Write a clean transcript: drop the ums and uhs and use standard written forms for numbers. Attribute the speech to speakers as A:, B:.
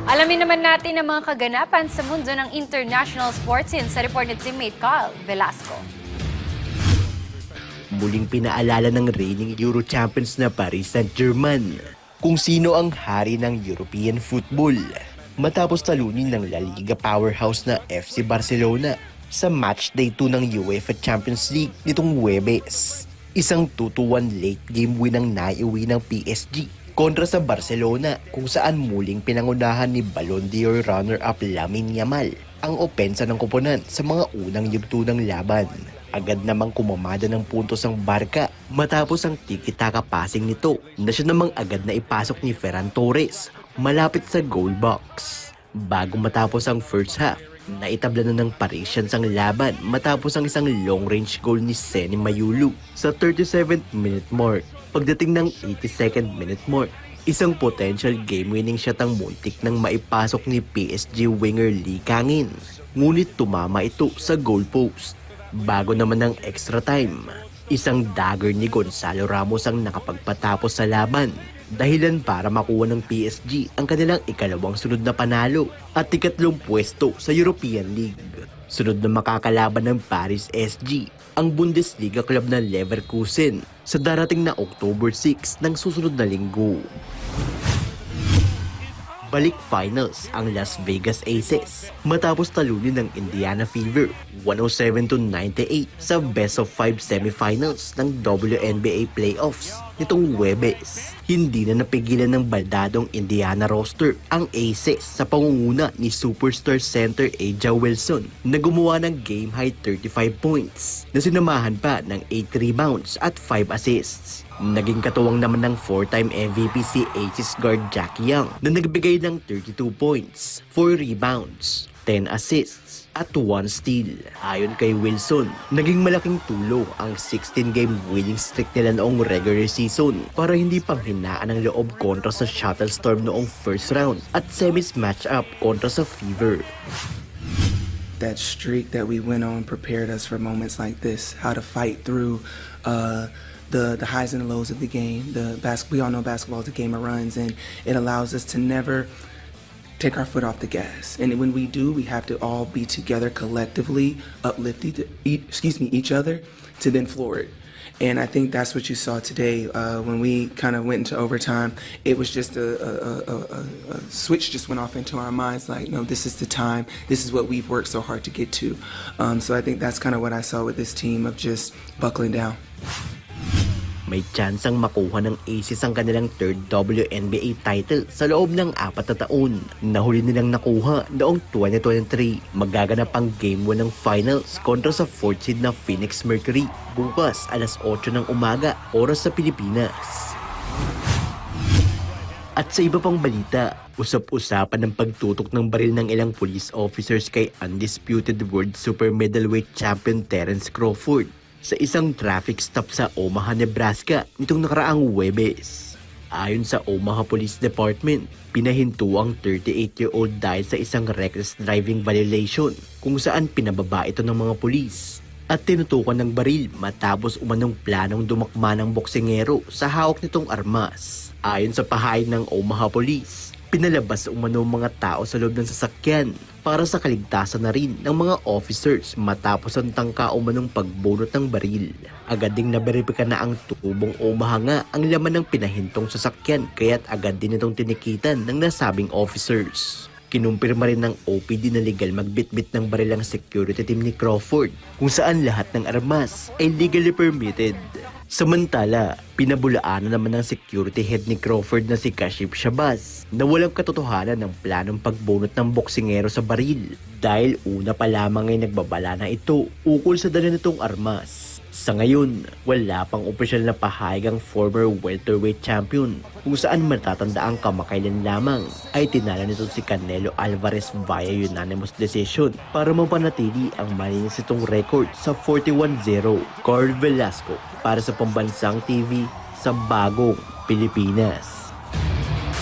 A: Alamin naman natin ang mga kaganapan sa mundo ng international sports scene sa report ni teammate Carl Velasco.
B: Muling pinaalala ng reigning Euro champions na Paris Saint-Germain kung sino ang hari ng European football matapos talunin ng La Liga powerhouse na FC Barcelona sa matchday 2 ng UEFA Champions League nitong Huwebes. Isang 2-1 late game win ang naiuwi ng PSG kontra sa Barcelona kung saan muling pinangunahan ni Ballon d'Or runner-up Lamine Yamal ang opensa ng koponan sa mga unang yugto ng laban. Agad namang kumamada ng puntos ang Barca matapos ang tiki-taka passing nito na siya namang agad na ipasok ni Ferran Torres malapit sa goal box. Bago matapos ang first half, naitabla na ng Parisians ang laban matapos ang isang long-range goal ni Seny Mayulu sa 37th minute mark. Pagdating ng 82nd minute mark, isang potential game-winning shot ang muntik nang maipasok ni PSG winger Lee Kangin. Ngunit tumama ito sa goalpost. Bago naman ng extra time, isang dagger ni Gonzalo Ramos ang nakapagpatapos sa laban. Dahilan para makuha ng PSG ang kanilang ikalawang sunod na panalo at ikatlong pwesto sa European League. Sunod na makakalaban ng Paris SG ang Bundesliga club na Leverkusen sa darating na October 6 ng susunod na linggo. Balik finals ang Las Vegas Aces matapos talunin ng Indiana Fever 107-98 sa best of 5 semifinals ng WNBA playoffs nitong Huwebes. Hindi na napigilan ng baldadong Indiana roster ang Aces sa pangunguna ni superstar center A'ja Wilson na gumawa ng game-high 35 points na sinamahan pa ng 8 rebounds at 5 assists. Naging katuwang naman ng 4-time MVP si Aces guard Jackie Young na nagbigay ng 32 points, 4 rebounds, 10 assists at 1 steal. Ayon kay Wilson, naging malaking tulong ang 16-game winning streak nila noong regular season para hindi panghinaan ang loob kontra sa Shuttle Storm noong first round at semis matchup kontra sa Fever.
C: That streak that we went on prepared us for moments like this, how to fight through the highs and the lows of the game. We all know basketball is a game of runs, and it allows us to never take our foot off the gas. And when we do, we have to all be together collectively, uplift each other to then floor it. And I think that's what you saw today when we kind of went into overtime. It was just a switch just went off into our minds, like, no, this is the time. This is what we've worked so hard to get to. So I think that's kind of what I saw with this team of just buckling down.
B: May tsansang makuha ng Aces ang kanilang third WNBA title sa loob ng 4 na taon. Nahuli nilang nakuha noong 2023. Magaganap ang Game 1 ng finals kontra sa 4th seed na Phoenix Mercury bukas alas 8 ng umaga, oras sa Pilipinas. At sa iba pang balita, usap-usapan ng pagtutok ng baril ng ilang police officers kay undisputed world super middleweight champion Terence Crawford sa isang traffic stop sa Omaha, Nebraska nitong nakaraang Huwebes. Ayon sa Omaha Police Department, pinahinto ang 38-year-old dahil sa isang reckless driving violation kung saan pinababa ito ng mga pulis at tinutukan ng baril matapos umanong planong dumakma ng boksingero sa hawak nitong armas. Ayon sa pahayag ng Omaha Police, pinalabas umano mga tao sa loob ng sasakyan para sa kaligtasan na rin ng mga officers matapos ang tangka umanong pagbunot ng baril. Agad ding naberipika na ang tubong Omaha nga ang laman ng pinahintong sasakyan kaya't agad din itong tinikitan ng nasabing officers. Kinumpirma rin ng OPD na legal magbitbit ng baril ang security team ni Crawford kung saan lahat ng armas ay legally permitted. Samantala, pinabulaanan naman ng security head ni Crawford na si Kashif Shabazz na walang katotohanan ng planong pagbunot ng boksingero sa baril dahil una pa lamang ay nagbabala na ito ukol sa dala nitong armas. Sa ngayon, wala pang opisyal na pahayag ang former welterweight champion kung saan matatandaan kamakailan lamang ay tinalo nito si Canelo Alvarez via unanimous decision para mapanatili ang malinis itong record sa 41-0. Carl Velasco para sa Pambansang TV sa Bagong Pilipinas.